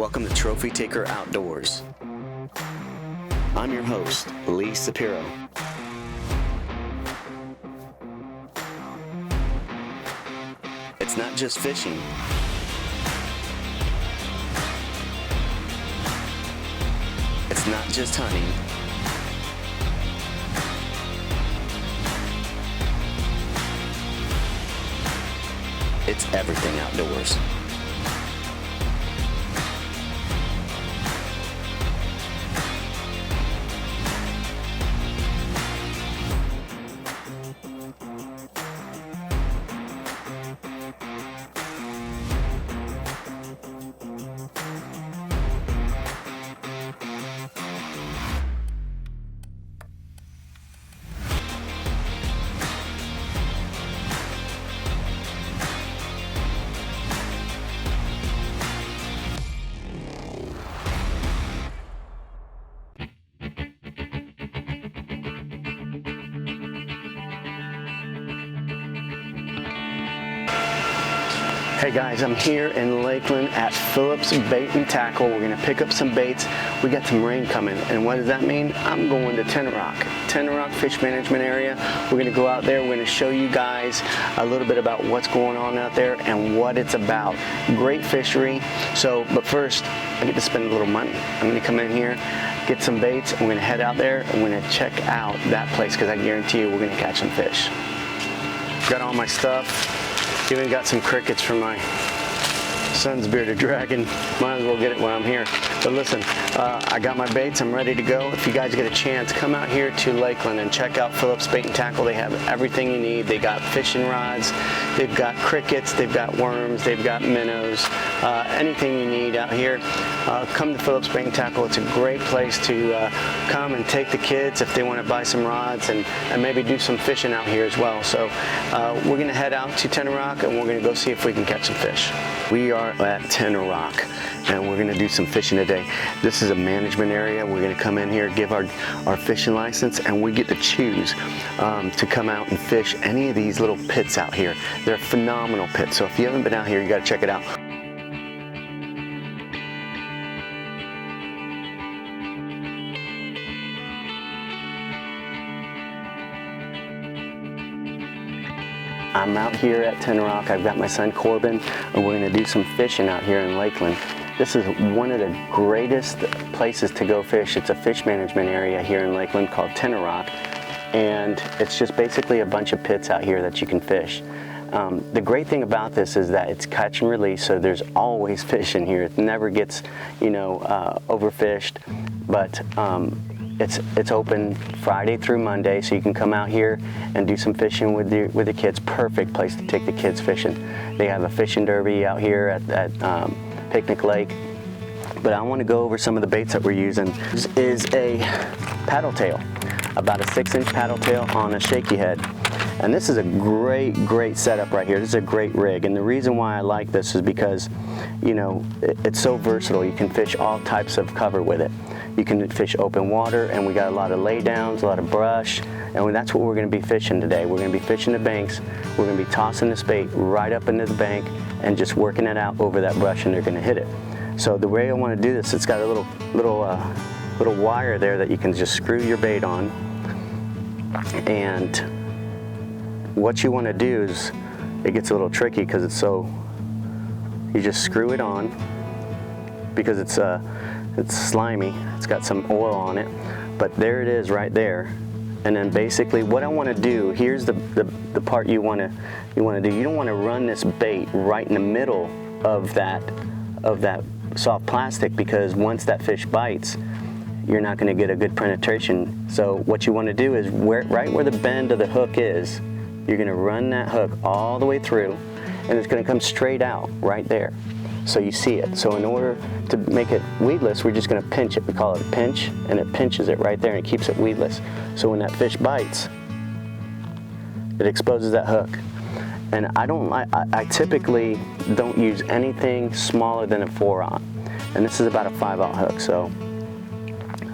Welcome to Trophy Taker Outdoors. I'm your host, Lee Sapiro. It's not just fishing. It's not just hunting. It's everything outdoors. Hey guys, I'm here in Lakeland at Phillips Bait and Tackle. We're gonna pick up some baits. We got some rain coming, and what does that mean? I'm going to Tenoroc Fish Management Area. We're gonna go out there. We're gonna show you guys a little bit about what's going on out there and what it's about. Great fishery. But first, I get to spend a little money. I'm gonna come in here, get some baits, and we're gonna head out there and we're gonna check out that place because I guarantee you we're gonna catch some fish. Got all my stuff. Even got some crickets from my son's bearded dragon. Might as well get it while I'm here. But listen, I got my baits, I'm ready to go. If you guys get a chance, come out here to Lakeland and check out Phillips Bait and Tackle. They have everything you need. They got fishing rods, they've got crickets, they've got worms, they've got minnows, anything you need out here. Come to Phillips Bait and Tackle. It's a great place to come and take the kids if they want to buy some rods and maybe do some fishing out here as well. So we're gonna head out to Tenoroc and we're gonna go see if we can catch some fish. We are at Tenoroc and we're gonna do some fishing today. This is a management area. We're gonna come in here, give our fishing license, and we get to choose to come out and fish any of these little pits out here. They're phenomenal pits. So if you haven't been out here, you gotta check it out. I'm out here at Tenoroc. I've got my son Corbin, and we're gonna do some fishing out here in Lakeland. This is one of the greatest places to go fish. It's a fish management area here in Lakeland called Tenoroc, and it's just basically a bunch of pits out here that you can fish. The great thing about this is that it's catch and release, so there's always fish in here. It never gets, overfished, but it's open Friday through Monday, so you can come out here and do some fishing with the kids. Perfect place to take the kids fishing. They have a fishing derby out here at Picnic Lake. But I want to go over some of the baits that we're using. This is a paddle tail, about a 6-inch paddle tail on a shaky head. And this is a great setup right here. This is a great rig. And the reason why I like this is because, it's so versatile. You can fish all types of cover with it. You can fish open water, and we got a lot of laydowns, a lot of brush, and that's what we're gonna be fishing today. We're gonna be fishing the banks. We're gonna be tossing this bait right up into the bank and just working it out over that brush, and they're gonna hit it. So the way I wanna do this, it's got a little wire there that you can just screw your bait on. And what you wanna do is, it gets a little tricky because you just screw it on because it's slimy. It's got some oil on it, but there it is right there. And then basically what I want to do, here's the part you want to do. You don't want to run this bait right in the middle of that soft plastic, because once that fish bites, you're not going to get a good penetration. So what you want to do is right where the bend of the hook is, you're going to run that hook all the way through, and it's going to come straight out right there. So you see it. So in order to make it weedless, we're just going to pinch it. We call it a pinch, and it pinches it right there and it keeps it weedless. So when that fish bites, it exposes that hook. And I typically don't use anything smaller than a 4-aught. And this is about a 5-aught hook. So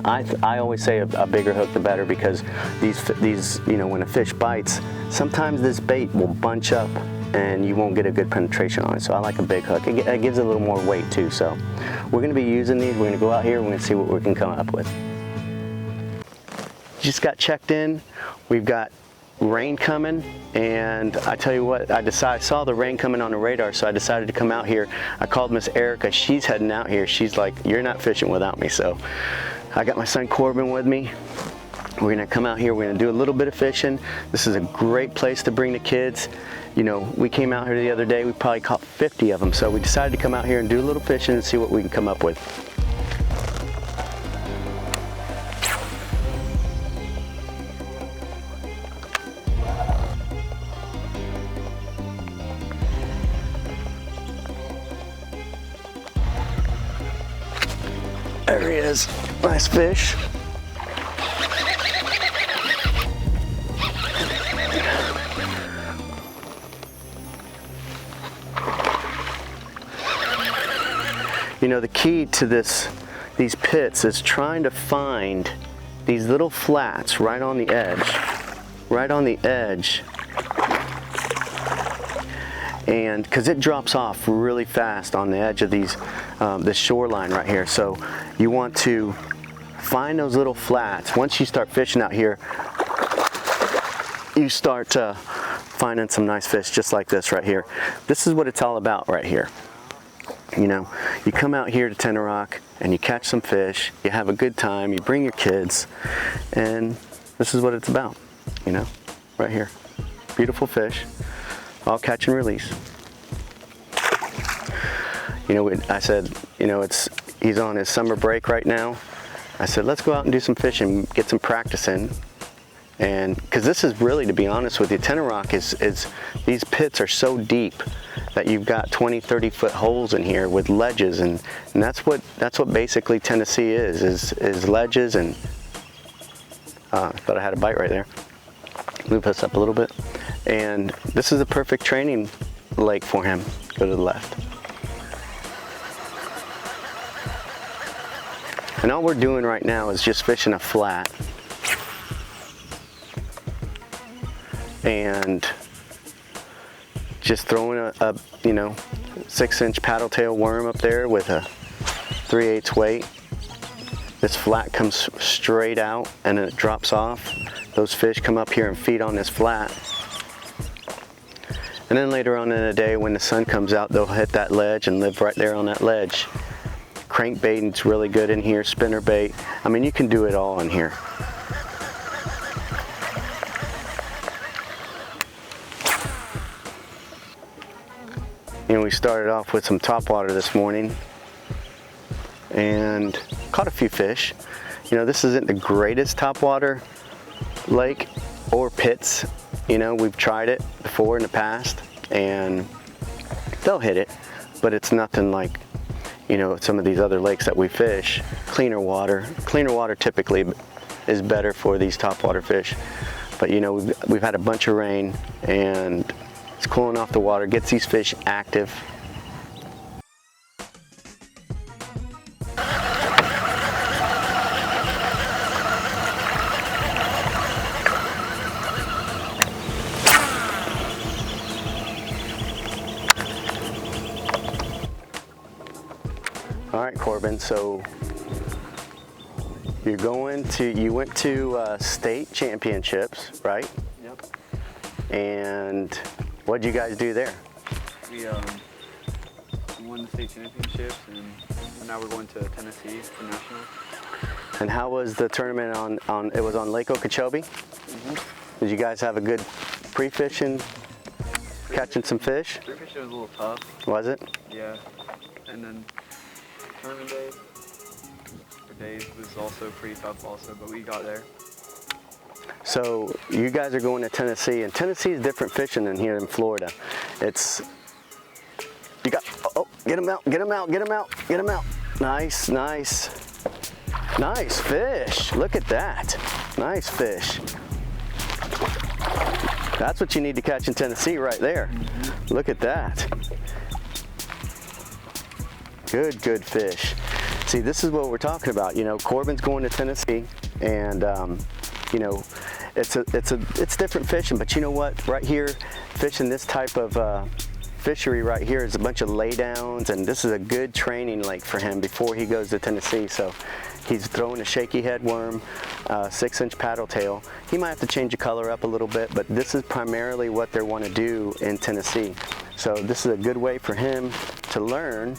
I always say a bigger hook the better, because these you know, when a fish bites, sometimes this bait will bunch up and you won't get a good penetration on it. So I like a big hook. It gives it a little more weight too. So we're going to be using these. We're going to go out here. We're going to see what we can come up with. Just got checked in. We've got rain coming, and I tell you what, I saw the rain coming on the radar, so I decided to come out here. I called Miss Erica. She's heading out here. She's like, you're not fishing without me. So I got my son Corbin with me. We're gonna come out here, we're gonna do a little bit of fishing. This is a great place to bring the kids. You know, we came out here the other day, we probably caught 50 of them. So we decided to come out here and do a little fishing and see what we can come up with. There he is, nice fish. You know, the key to these pits is trying to find these little flats right on the edge, and because it drops off really fast on the edge of this shoreline right here. So you want to find those little flats. Once you start fishing out here, you start finding some nice fish just like this right here. This is what it's all about right here. You know, you come out here to Tenoroc and you catch some fish, you have a good time, you bring your kids, and this is what it's about, you know, right here. Beautiful fish, all catch and release. You know, I said, you know, he's on his summer break right now. I said, let's go out and do some fishing, get some practice in. And because this is really, to be honest with you, Tenoroc is these pits are so deep that you've got 20, 30 foot holes in here with ledges, and that's what basically Tennessee is ledges. And thought I had a bite right there. Move this up a little bit. And this is a perfect training lake for him. Go to the left. And all we're doing right now is just fishing a flat. And just throwing a you know, 6-inch paddle tail worm up there with a 3/8 weight. This flat comes straight out and it drops off. Those fish come up here and feed on this flat. And then later on in the day, when the sun comes out, they'll hit that ledge and live right there on that ledge. Crankbaiting's really good in here, spinnerbait. I mean, you can do it all in here. You know, we started off with some topwater this morning and caught a few fish. You know, this isn't the greatest topwater lake or pits. You know, we've tried it before in the past and they'll hit it, but it's nothing like, you know, some of these other lakes that we fish. Cleaner water typically is better for these topwater fish. But you know, we've had a bunch of rain and it's cooling off the water, gets these fish active. All right, Corbin, so you went to state championships, right? Yep. And what did you guys do there? We won the state championships, and now we're going to Tennessee for national. And how was the tournament it was on Lake Okeechobee? Mm-hmm. Did you guys have a good pre-fishing, catching some fish? Pre-fishing was a little tough. Was it? Yeah. And then tournament day, for days, was also pretty tough also, but we got there. So you guys are going to Tennessee, and Tennessee is different fishing than here in Florida. Get him out, get him out, get him out, get him out. Nice, nice. Nice fish, look at that. Nice fish. That's what you need to catch in Tennessee right there. Look at that. Good fish. See, this is what we're talking about. You know, Corbin's going to Tennessee, and you know, it's different fishing. But you know what? Right here, fishing this type of fishery right here is a bunch of laydowns, and this is a good training lake for him before he goes to Tennessee. So he's throwing a shaky head worm, 6-inch paddle tail. He might have to change the color up a little bit, but this is primarily what they want to do in Tennessee. So this is a good way for him to learn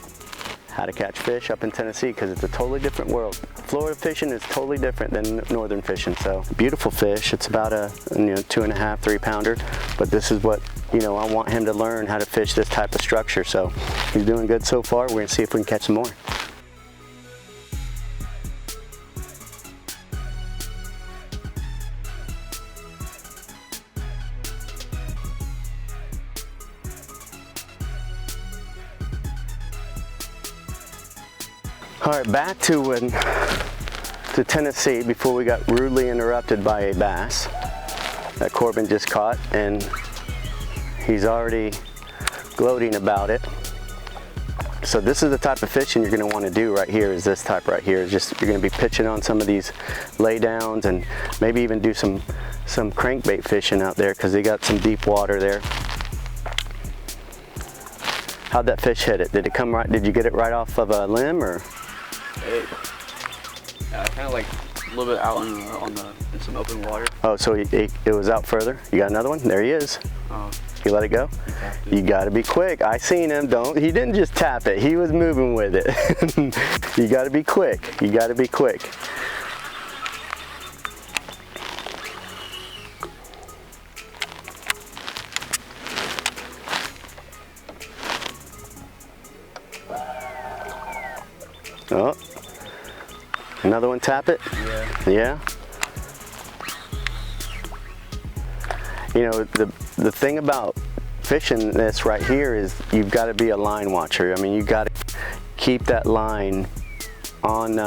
how to catch fish up in Tennessee, because it's a totally different world. Florida fishing is totally different than northern fishing. So beautiful fish. It's about a 2.5, 3 pounder, but this is what, you know, I want him to learn how to fish this type of structure. So he's doing good so far. We're gonna see if we can catch some more. All right, back to Tennessee before we got rudely interrupted by a bass that Corbin just caught, and he's already gloating about it. So this is the type of fishing you're going to want to do right here. Is this type right here? Just you're going to be pitching on some of these laydowns, and maybe even do some crankbait fishing out there, because they got some deep water there. How'd that fish hit it? Did it come right? Did you get it right off of a limb, or? Kind of like a little bit out in some open water. Oh, so it was out further? You got another one? There he is. Oh. You let it go? You got to be quick. I seen him. He didn't just tap it. He was moving with it. You got to be quick. You got to be quick. Oh, another one, tap it? Yeah. Yeah? You know, the thing about fishing this right here is you've got to be a line watcher. I mean, you got to keep that line on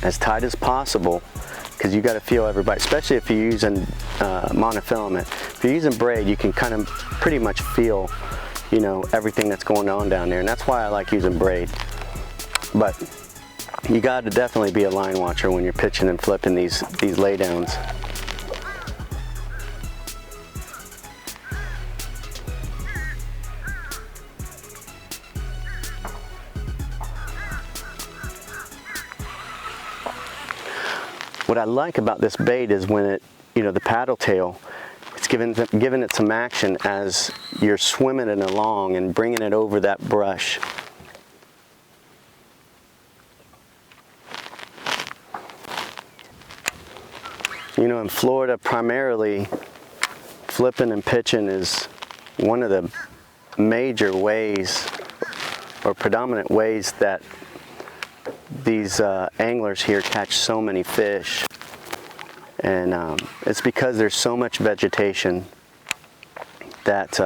as tight as possible, because you got to feel everybody, especially if you're using monofilament. If you're using braid, you can kind of pretty much feel, you know, everything that's going on down there, and that's why I like using braid. But you got to definitely be a line watcher when you're pitching and flipping these laydowns. What I like about this bait is when it, you know, the paddle tail, it's giving it some action as you're swimming it along and bringing it over that brush. You know, in Florida, primarily, flipping and pitching is one of the major ways, or predominant ways, that these anglers here catch so many fish. And it's because there's so much vegetation that,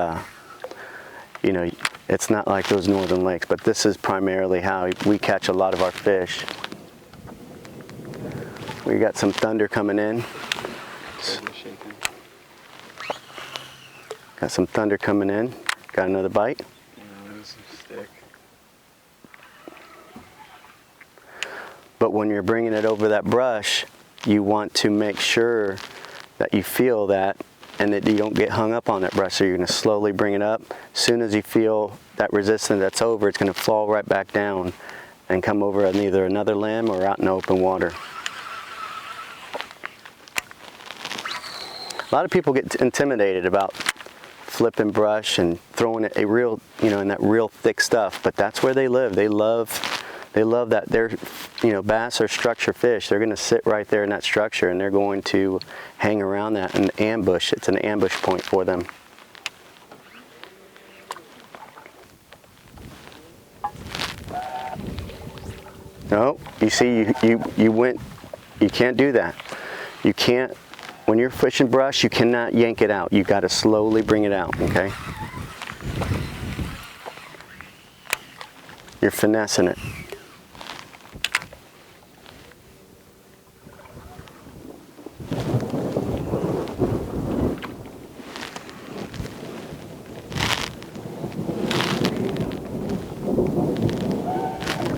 you know, it's not like those northern lakes, but this is primarily how we catch a lot of our fish. We got some thunder coming in. Got some thunder coming in. Got another bite. Yeah, it was a stick. But when you're bringing it over that brush, you want to make sure that you feel that, and that you don't get hung up on that brush. So you're going to slowly bring it up. As soon as you feel that resistance that's over, it's going to fall right back down and come over on either another limb or out in open water. A lot of people get intimidated about flipping brush and throwing a real, you know, in that real thick stuff, but that's where they live. They love that. They're, you know, bass are structure fish. They're going to sit right there in that structure, and they're going to hang around that and ambush. It's an ambush point for them. No, you see, you went. You can't do that. You can't. When you're fishing brush, you cannot yank it out. You got to slowly bring it out, okay? You're finessing it.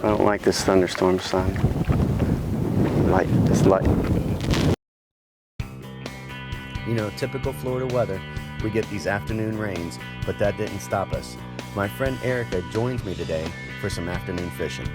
don't like this thunderstorm, son. Light, it's light. You know, typical Florida weather, we get these afternoon rains, but that didn't stop us. My friend Erica joins me today for some afternoon fishing.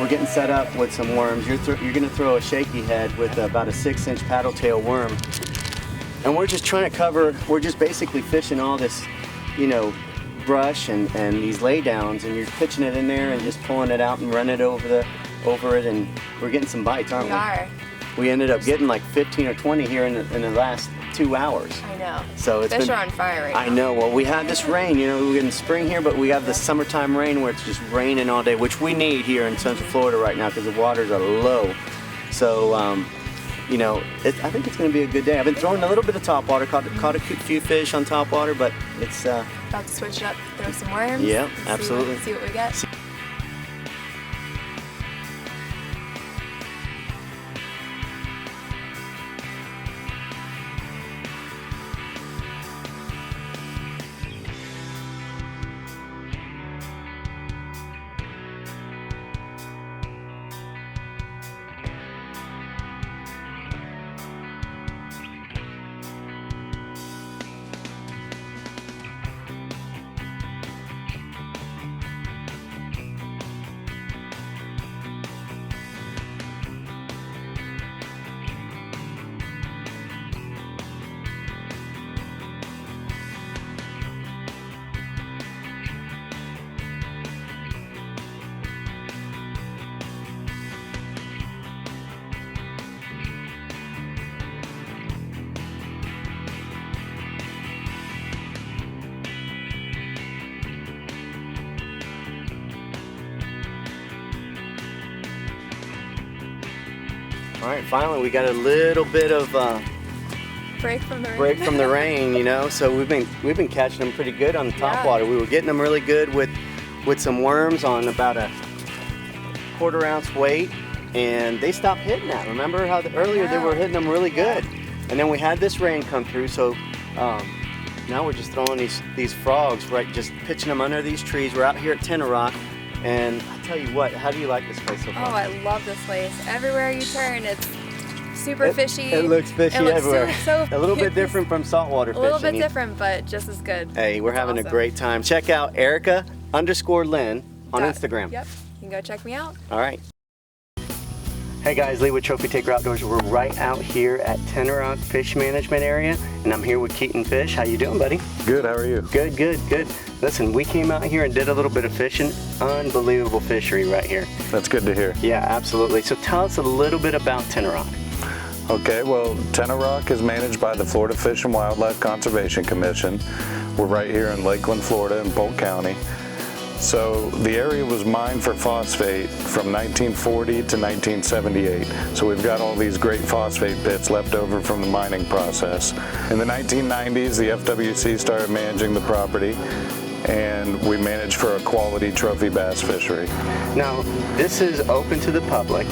We're getting set up with some worms. You're going to throw a shaky head with about a 6-inch paddle tail worm. And we're just trying to cover, we're just basically fishing all this, you know, brush and these laydowns, and you're pitching it in there and just pulling it out and running it over it, and we're getting some bites, aren't we? We are. We ended up getting like 15 or 20 here in the last 2 hours. I know. So it's Fish been, are on fire right now. I know. Well, we had this rain, you know, we're getting spring here, but we have the summertime rain where it's just raining all day, which we need here in Central Florida right now because the waters are low. So, you know, I think it's going to be a good day. I've been throwing a little bit of topwater, caught a few fish on topwater, but it's... About to switch it up, throw some worms. Yeah, absolutely. See what we get. All right, finally we got a little bit of Break from the rain. You know. So we've been catching them pretty good on the topwater. We were getting them really good with some worms on about a 1/4 ounce weight, and they stopped hitting that. Remember how earlier they were hitting them really good, and then we had this rain come through. So now we're just throwing these frogs, right? Just pitching them under these trees. We're out here at Tenoroc. And I tell you what, how do you like this place so far? Oh, I love this place. Everywhere you turn, it's super fishy. It looks fishy everywhere. So a little bit different from saltwater fishing. A little bit different, but just as good. Hey, we're having awesome. a great time. Check out Erica_Lynn on Instagram. Yep, you can go check me out. All right. Hey guys, Lee with Trophy Taker Outdoors. We're right out here at Tenoroc Fish Management Area, and I'm here with Keaton Fish. How you doing, buddy? Good, how are you? Good, good, good. Listen, we came out here and did a little bit of fishing. Unbelievable fishery right here. That's good to hear. Yeah, absolutely. So tell us a little bit about Tenoroc. Okay, well, Tenoroc is managed by the Florida Fish and Wildlife Conservation Commission. We're right here in Lakeland, Florida in Polk County. So the area was mined for phosphate from 1940 to 1978. So we've got all these great phosphate pits left over from the mining process. In the 1990s, the FWC started managing the property, and we manage for a quality trophy bass fishery. Now, this is open to the public.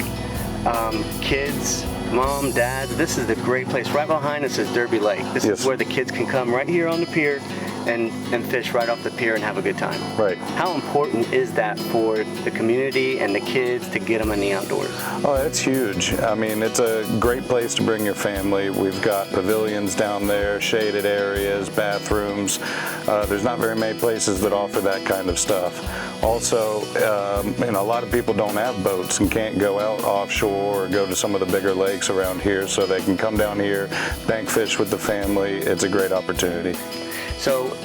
Kids, mom, dad, this is the great place. Right behind us is Derby Lake. This Yes. is where the kids can come right here on the pier and fish right off the pier and have a good time. Right. How important is that for the community and the kids to get them in the outdoors? Oh, it's huge. I mean, it's a great place to bring your family. We've got pavilions down there, shaded areas, bathrooms. There's not very many places that offer that kind of stuff. Also, a lot of people don't have boats and can't go out offshore or go to some of the bigger lakes around here, so they can come down here, bank fish with the family. It's a great opportunity. So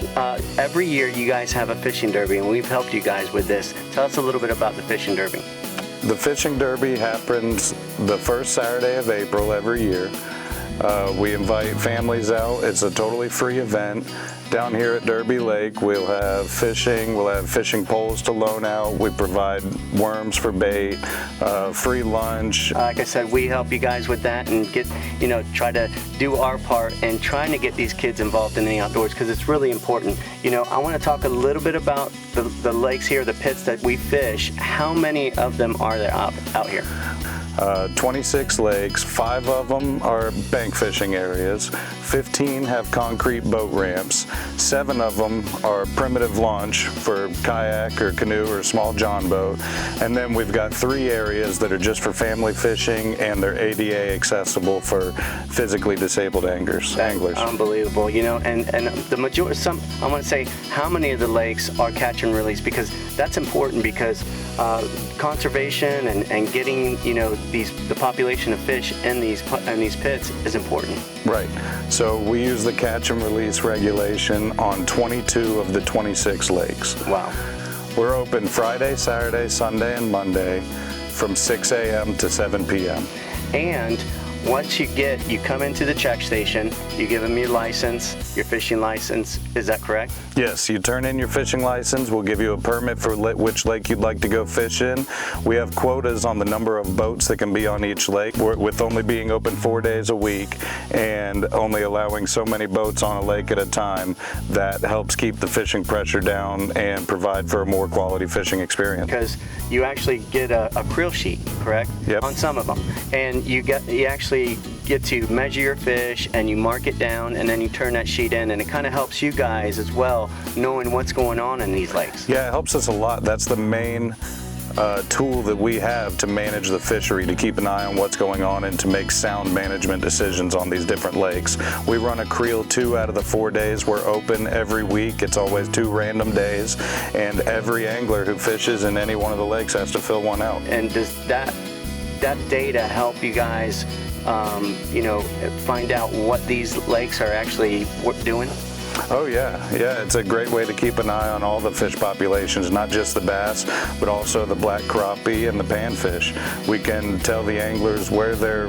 every year you guys have a fishing derby, and we've helped you guys with this. Tell us a little bit about the fishing derby. The fishing derby happens the first Saturday of April every year. We invite families out. It's a totally free event. Down here at Derby Lake, we'll have fishing poles to loan out. We provide worms for bait, free lunch. Like I said, we help you guys with that and try to do our part in trying to get these kids involved in the outdoors, because it's really important. I want to talk a little bit about the lakes here, the pits that we fish. How many of them are there out here? 26 lakes, 5 of them are bank fishing areas, 15 have concrete boat ramps, 7 of them are primitive launch for kayak or canoe or small john boat, and then we've got 3 areas that are just for family fishing, and they're ADA accessible for physically disabled anglers. Unbelievable, and the majority, I want to say, how many of the lakes are catch and release, because that's important, because conservation and getting the population of fish in these pits is important. Right. So we use the catch and release regulation on 22 of the 26 lakes. Wow. We're open Friday, Saturday, Sunday, and Monday from 6 a.m. to 7 p.m. And once you come into the check station, you give them your license, your fishing license. Is that correct? Yes, you turn in your fishing license. We'll give you a permit for which lake you'd like to go fish in. We have quotas on the number of boats that can be on each lake, with only being open 4 days a week and only allowing so many boats on a lake at a time. That helps keep the fishing pressure down and provide for a more quality fishing experience. Because you actually get a creel sheet, correct? Yep. On some of them, and you actually get to measure your fish and you mark it down, and then you turn that sheet in, and it kind of helps you guys as well, knowing what's going on in these lakes. Yeah, it helps us a lot. That's the main tool that we have to manage the fishery, to keep an eye on what's going on and to make sound management decisions on these different lakes. We run a creel 2 out of the 4 days we're open every week. It's always 2 random days, and every angler who fishes in any one of the lakes has to fill one out. And does that data help you guys find out what these lakes are actually doing? Oh yeah, it's a great way to keep an eye on all the fish populations, not just the bass, but also the black crappie and the panfish. We can tell the anglers where they're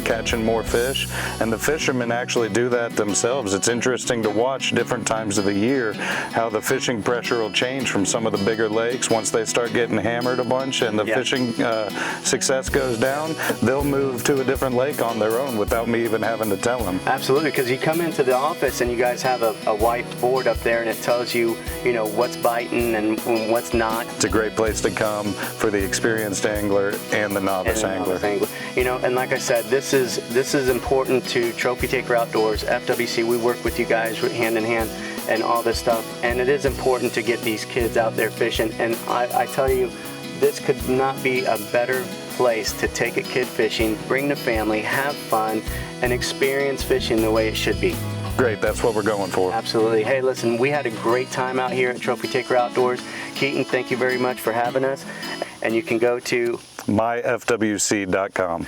catching more fish, and the fishermen actually do that themselves. It's interesting to watch different times of the year how the fishing pressure will change from some of the bigger lakes. Once they start getting hammered a bunch and the fishing success goes down, they'll move to a different lake on their own without me even having to tell them. Absolutely, because you come into the office and you guys have a white board up there, and it tells you, what's biting and what's not. It's a great place to come for the experienced angler and the novice angler. And like I said, this is important to Trophy Taker Outdoors, FWC. We work with you guys hand in hand and all this stuff, and it is important to get these kids out there fishing. And I tell you, this could not be a better place to take a kid fishing, bring the family, have fun, and experience fishing the way it should be. Great, that's what we're going for. Absolutely. Hey, listen, we had a great time out here at Trophy Taker Outdoors. Keaton, thank you very much for having us. And you can go to myfwc.com.